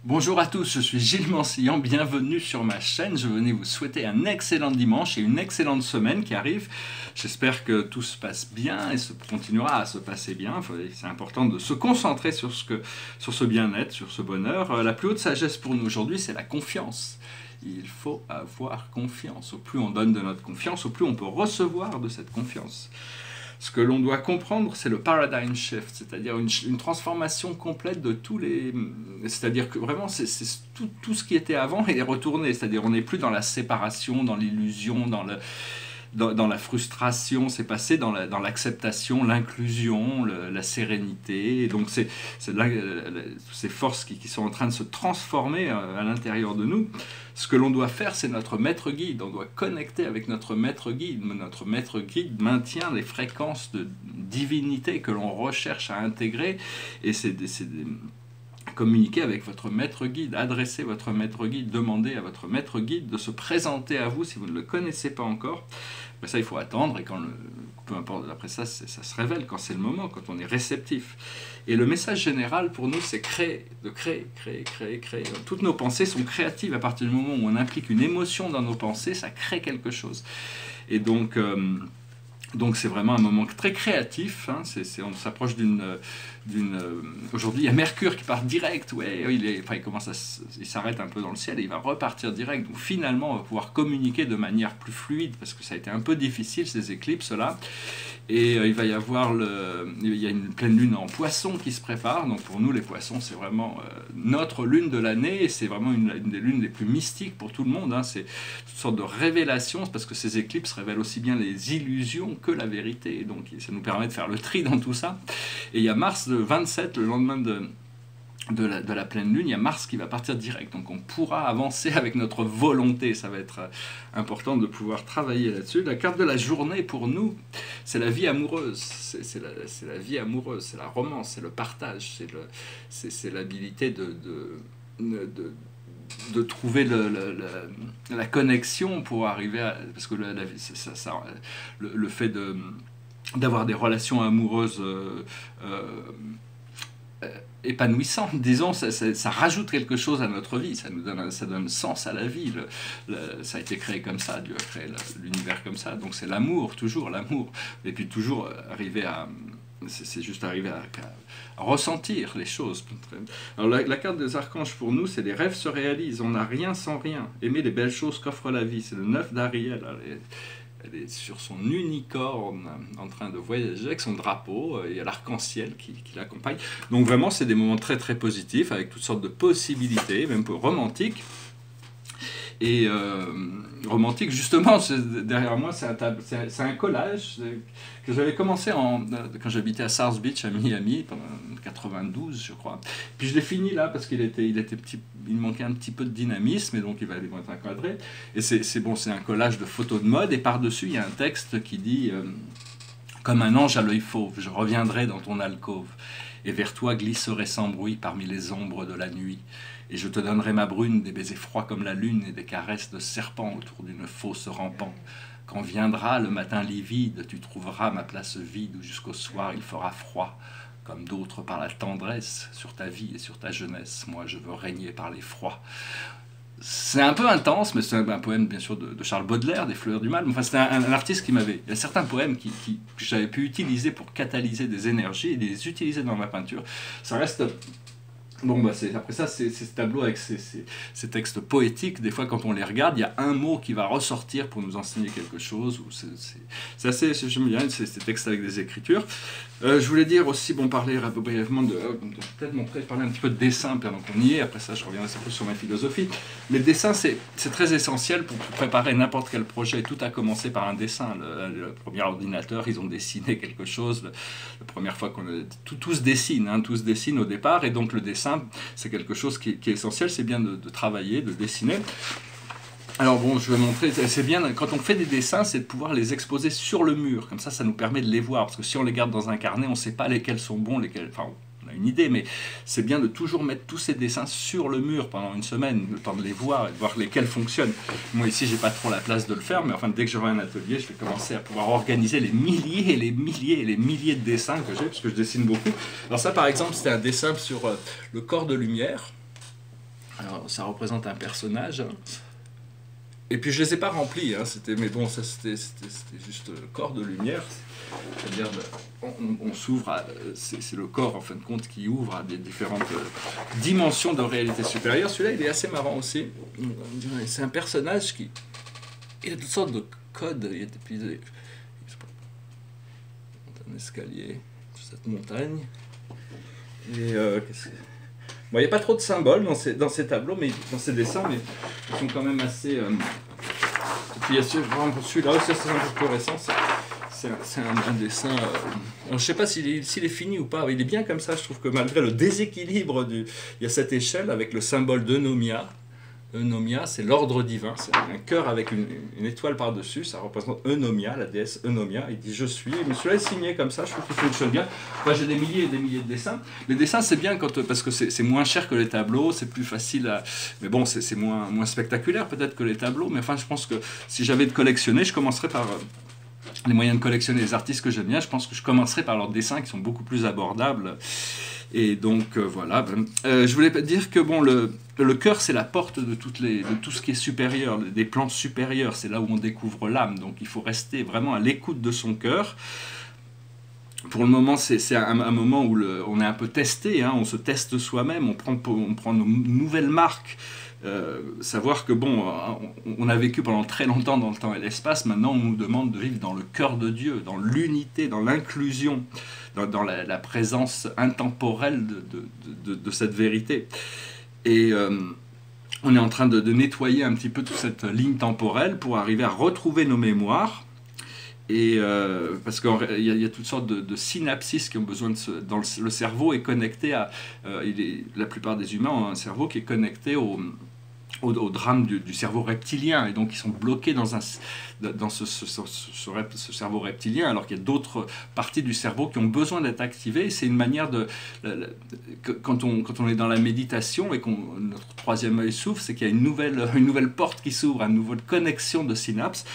Bonjour à tous, je suis Gilles Mancillon, bienvenue sur ma chaîne. Je venais vous souhaiter un excellent dimanche et une excellente semaine qui arrive. J'espère que tout se passe bien et continuera à se passer bien. C'est important de se concentrer sur ce bien-être, sur ce bonheur. La plus haute sagesse pour nous aujourd'hui, c'est la confiance. Il faut avoir confiance. Au plus on donne de notre confiance, au plus on peut recevoir de cette confiance. Ce que l'on doit comprendre, c'est le paradigm shift, c'est-à-dire une transformation complète de tous les... C'est-à-dire que vraiment, tout ce qui était avant est retourné. C'est-à-dire on n'est plus dans la séparation, dans l'illusion, dans la frustration, c'est passé dans l'acceptation, l'inclusion, la sérénité. Et donc c'est là ces forces qui sont en train de se transformer à l'intérieur de nous. Ce que l'on doit faire, c'est notre maître guide. On doit connecter avec notre maître guide. Notre maître guide maintient les fréquences de divinité que l'on recherche à intégrer. Et c'est communiquer avec votre maître guide, adressez votre maître guide, demandez à votre maître guide de se présenter à vous si vous ne le connaissez pas encore. Après ça, il faut attendre et peu importe, après ça, ça se révèle quand c'est le moment, quand on est réceptif. Et le message général pour nous, c'est créer. Toutes nos pensées sont créatives à partir du moment où on implique une émotion dans nos pensées, ça crée quelque chose. Et donc c'est vraiment un moment très créatif, hein. On s'approche aujourd'hui il y a Mercure qui part direct, ouais, il s'arrête un peu dans le ciel et il va repartir direct, donc finalement on va pouvoir communiquer de manière plus fluide, parce que ça a été un peu difficile ces éclipses là, et il va y avoir il y a une pleine lune en poisson qui se prépare, donc pour nous les poissons c'est vraiment notre lune de l'année, et c'est vraiment une des lunes les plus mystiques pour tout le monde, hein. C'est une sorte de révélation, parce que ces éclipses révèlent aussi bien les illusions que la vérité, et donc ça nous permet de faire le tri dans tout ça. Et il y a Mars le 27, le lendemain de la pleine lune, il y a Mars qui va partir direct, donc on pourra avancer avec notre volonté, ça va être important de pouvoir travailler là-dessus. La carte de la journée pour nous, c'est la vie amoureuse, c'est la vie amoureuse, c'est la romance, c'est le partage, c'est l'habilité de trouver la connexion pour arriver à... Parce que le fait d'avoir des relations amoureuses épanouissantes, disons, ça rajoute quelque chose à notre vie, ça donne sens à la vie. Ça a été créé comme ça, Dieu a créé l'univers comme ça, donc c'est l'amour, toujours l'amour, et puis toujours arriver à... C'est juste arriver à ressentir les choses. Alors la carte des archanges pour nous, c'est les rêves se réalisent, on n'a rien sans rien. Aimer les belles choses qu'offre la vie, c'est le 9 d'Ariel. Elle est sur son unicorne en train de voyager avec son drapeau, et il y a l'arc-en-ciel qui l'accompagne. Donc vraiment, c'est des moments très très positifs, avec toutes sortes de possibilités, même peu romantiques. Et romantique, justement, derrière moi, c'est un collage que j'avais commencé quand j'habitais à South Beach, à Miami, pendant 92, je crois. Puis je l'ai fini là, parce qu'il il manquait un petit peu de dynamisme, et donc il va être encadré. Et c'est un collage de photos de mode, et par-dessus, il y a un texte qui dit « Comme un ange à l'œil fauve, je reviendrai dans ton alcôve, et vers toi glisserai sans bruit parmi les ombres de la nuit. Et je te donnerai ma brune, des baisers froids comme la lune et des caresses de serpent autour d'une fosse rampant. Quand viendra le matin livide, tu trouveras ma place vide où jusqu'au soir il fera froid, comme d'autres par la tendresse, sur ta vie et sur ta jeunesse. Moi je veux régner par les froids. » C'est un peu intense, mais c'est un poème bien sûr de Charles Baudelaire, des Fleurs du Mal. Enfin, c'est un artiste qui m'avait... Il y a certains poèmes que j'avais pu utiliser pour catalyser des énergies et les utiliser dans ma peinture. Ça reste... Bon, après ça, ces tableaux avec ces textes poétiques, des fois quand on les regarde, il y a un mot qui va ressortir pour nous enseigner quelque chose. C'est assez, j'aime bien ces textes avec des écritures. Je voulais dire aussi, parler brièvement peut-être parler un petit peu de dessin, pendant qu'on y est. Après ça, je reviendrai un peu sur ma philosophie. Mais le dessin, c'est très essentiel pour préparer n'importe quel projet. Tout a commencé par un dessin. Le premier ordinateur, ils ont dessiné quelque chose. La première fois tout se dessine, hein, tout se dessine au départ, et donc le dessin, c'est quelque chose qui est essentiel, c'est bien de travailler, de dessiner. Alors bon, je vais montrer, c'est bien, quand on fait des dessins, c'est de pouvoir les exposer sur le mur, comme ça nous permet de les voir, parce que si on les garde dans un carnet, on ne sait pas lesquels sont bons, enfin, on a une idée, mais c'est bien de toujours mettre tous ces dessins sur le mur pendant une semaine, le temps de les voir et de voir lesquels fonctionnent. Moi ici, j'ai pas trop la place de le faire, mais enfin, dès que j'aurai un atelier, je vais commencer à pouvoir organiser les milliers et les milliers et les milliers de dessins que j'ai, parce que je dessine beaucoup. Alors ça, par exemple, c'était un dessin sur le corps de lumière. Alors, ça représente un personnage. Et puis je les ai pas remplis, hein, mais bon, ça c'était juste le corps de lumière. C'est-à-dire, on s'ouvre c'est le corps en fin de compte qui ouvre à des différentes dimensions de réalité supérieure. Celui-là, il est assez marrant aussi. C'est un personnage il a toutes sortes de codes. Il y a un escalier sur cette montagne. Et bon, il n'y a pas trop de symboles dans ces tableaux, mais dans ces dessins, mais ils sont quand même assez. Et puis il y a celui-là aussi, c'est un peu plus récent. C'est un dessin. Je ne sais pas s'il est fini ou pas. Il est bien comme ça. Je trouve que malgré le déséquilibre, il y a cette échelle avec le symbole d'Eunomia. Eunomia, c'est l'ordre divin. C'est un cœur avec une étoile par-dessus. Ça représente Eunomia, la déesse Eunomia. Il dit je suis. Mais celui-là est signé comme ça. Je trouve qu'il fonctionne bien. Moi, j'ai des milliers et des milliers de dessins. Les dessins, c'est bien parce que c'est moins cher que les tableaux. C'est plus facile à. Mais bon, c'est moins spectaculaire peut-être que les tableaux. Mais enfin, je pense que si j'avais de collectionner, je commencerais par. Les moyens de collectionner les artistes que j'aime bien, je pense que je commencerai par leurs dessins qui sont beaucoup plus abordables. Et donc voilà. Je voulais dire que bon, le cœur c'est la porte de tout ce qui est supérieur, des plans supérieurs. C'est là où on découvre l'âme. Donc il faut rester vraiment à l'écoute de son cœur. Pour le moment, c'est un moment où on est un peu testé. Hein, on se teste soi-même. On prend nos nouvelles marques. Savoir que bon, on a vécu pendant très longtemps dans le temps et l'espace, maintenant on nous demande de vivre dans le cœur de Dieu, dans l'unité, dans l'inclusion, dans la présence intemporelle de cette vérité. Et on est en train de nettoyer un petit peu toute cette ligne temporelle pour arriver à retrouver nos mémoires. Et parce qu'il y a toutes sortes de synapses qui ont besoin dans le cerveau est connecté à la plupart des humains ont un cerveau qui est connecté au drame du cerveau reptilien, et donc ils sont bloqués dans ce cerveau reptilien, alors qu'il y a d'autres parties du cerveau qui ont besoin d'être activées. C'est une manière quand on est dans la méditation et que notre troisième œil s'ouvre, c'est qu'il y a une nouvelle porte qui s'ouvre, une nouvelle connexion de synapses.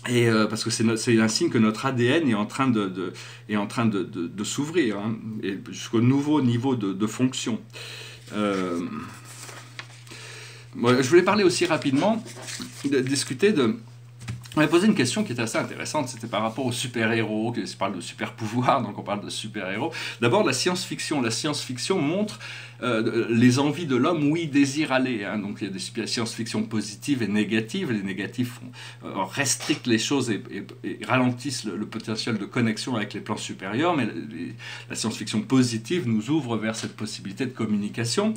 Et parce que c'est un signe que notre ADN est en train de s'ouvrir, hein, et jusqu'au nouveau niveau de fonction. Moi, je voulais parler aussi rapidement, discuter de... On m'a posé une question qui était assez intéressante, c'était par rapport aux super-héros, qui parle de super-pouvoir, donc on parle de super-héros. D'abord, la science-fiction. La science-fiction montre les envies de l'homme où il désire aller. Hein. Donc il y a des science-fiction positives et négatives. Les négatifs restrictent les choses et ralentissent le potentiel de connexion avec les plans supérieurs, mais la science-fiction positive nous ouvre vers cette possibilité de communication.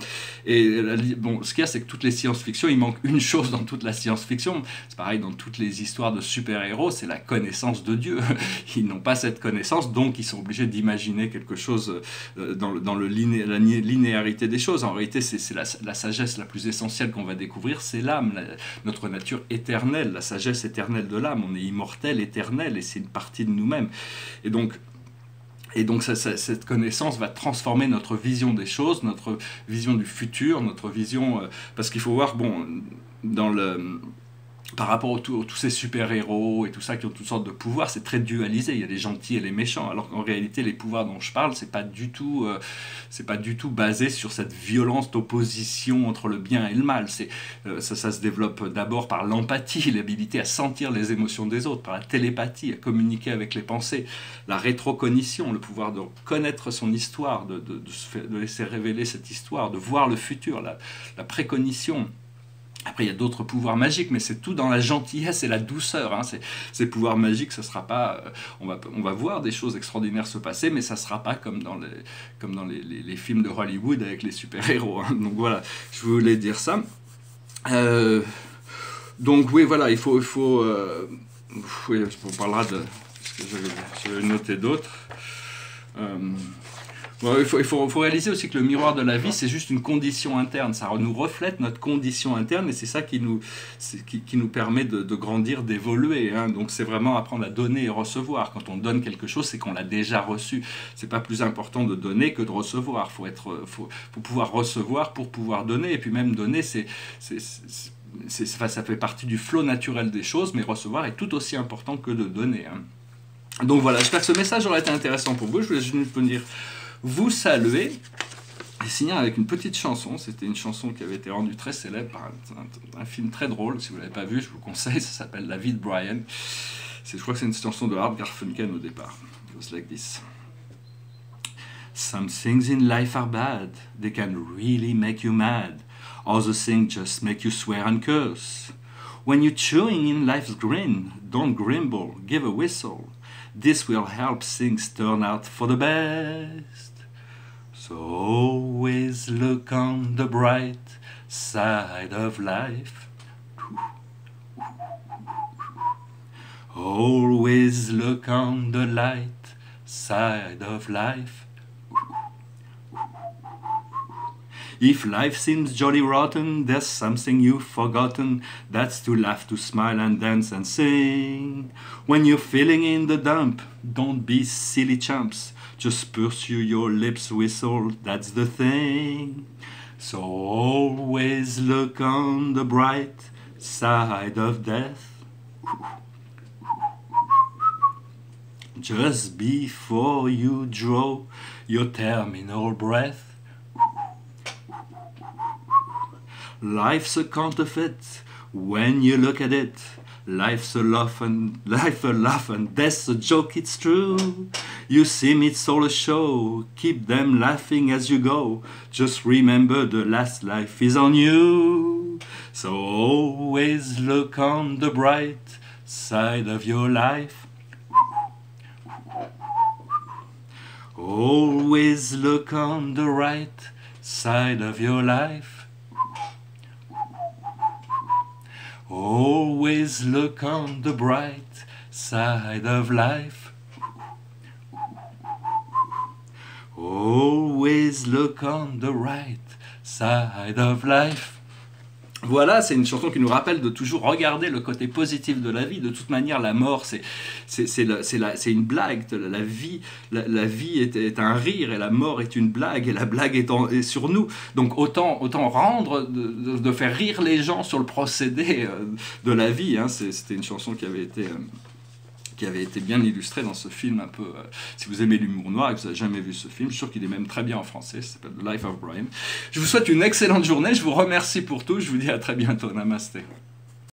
Et bon, ce qu'il y a, c'est que toutes les science-fiction, il manque une chose dans toute la science-fiction. C'est pareil dans toutes les histoires de super-héros, c'est la connaissance de Dieu. Ils n'ont pas cette connaissance, donc ils sont obligés d'imaginer quelque chose dans la linéarité des choses. En réalité, c'est la sagesse la plus essentielle qu'on va découvrir, c'est l'âme, notre nature éternelle, la sagesse éternelle de l'âme. On est immortel, éternel, et c'est une partie de nous-mêmes. Et donc cette connaissance va transformer notre vision des choses, notre vision du futur, notre vision... parce qu'il faut voir, bon, par rapport à tous ces super-héros et tout ça qui ont toutes sortes de pouvoirs, c'est très dualisé. Il y a les gentils et les méchants. Alors qu'en réalité, les pouvoirs dont je parle, c'est pas du tout basé sur cette violence d'opposition entre le bien et le mal. Ça se développe d'abord par l'empathie, l'habilité à sentir les émotions des autres, par la télépathie, à communiquer avec les pensées, la rétrocognition, le pouvoir de connaître son histoire, de laisser révéler cette histoire, de voir le futur, la précognition. Après, il y a d'autres pouvoirs magiques, mais c'est tout dans la gentillesse et la douceur. Hein. Ces pouvoirs magiques, ça sera pas... on va voir des choses extraordinaires se passer, mais ça ne sera pas comme dans les films de Hollywood avec les super-héros. Hein. Donc voilà, je voulais dire ça. Donc oui, voilà, il faut oui, on parlera de... Parce que j'avais noté d'autres. Bon, il faut réaliser aussi que le miroir de la vie, c'est juste une condition interne. Ça nous reflète notre condition interne, et c'est ça qui nous permet de grandir, d'évoluer. Hein. Donc c'est vraiment apprendre à donner et recevoir. Quand on donne quelque chose, c'est qu'on l'a déjà reçu. C'est pas plus important de donner que de recevoir. Faut pouvoir recevoir pour pouvoir donner. Et puis même donner, ça fait partie du flot naturel des choses, mais recevoir est tout aussi important que de donner. Hein. Donc voilà, j'espère que ce message aura été intéressant pour vous. Je voulais juste vous dire... vous saluer, Et signé avec une petite chanson, c'était une chanson qui avait été rendue très célèbre par un film très drôle, si vous ne l'avez pas vu, je vous conseille, ça s'appelle La vie de Brian. Je crois que c'est une chanson de Art Garfunkel au départ. It was like this. Some things in life are bad, they can really make you mad. Other things just make you swear and curse. When you're chewing in life's grin, don't grumble, give a whistle. This will help things turn out for the best. So always look on the bright side of life. Always look on the light side of life. If life seems jolly rotten, there's something you've forgotten. That's to laugh, to smile and dance and sing. When you're feeling in the dump, don't be silly chumps. Just pursue your lips whistle, that's the thing. So always look on the bright side of death. Just before you draw your terminal breath. Life's a counterfeit when you look at it. Life's a laugh and death's a joke, it's true. You seem it's all a show. Keep them laughing as you go. Just remember the last life is on you. So always look on the bright side of your life. Always look on the right side of your life. Always look on the bright side of life. Always look on the right side of life. Voilà, c'est une chanson qui nous rappelle de toujours regarder le côté positif de la vie. De toute manière, la mort, c'est une blague. La vie est un rire et la mort est une blague et la blague est sur nous. Donc autant rendre, de faire rire les gens sur le procédé de la vie. Hein. C'était une chanson qui avait été bien illustrée dans ce film un peu... si vous aimez l'humour noir et que vous n'avez jamais vu ce film, je suis sûr qu'il est même très bien en français, ça s'appelle The Life of Brian. Je vous souhaite une excellente journée, je vous remercie pour tout, je vous dis à très bientôt, namasté.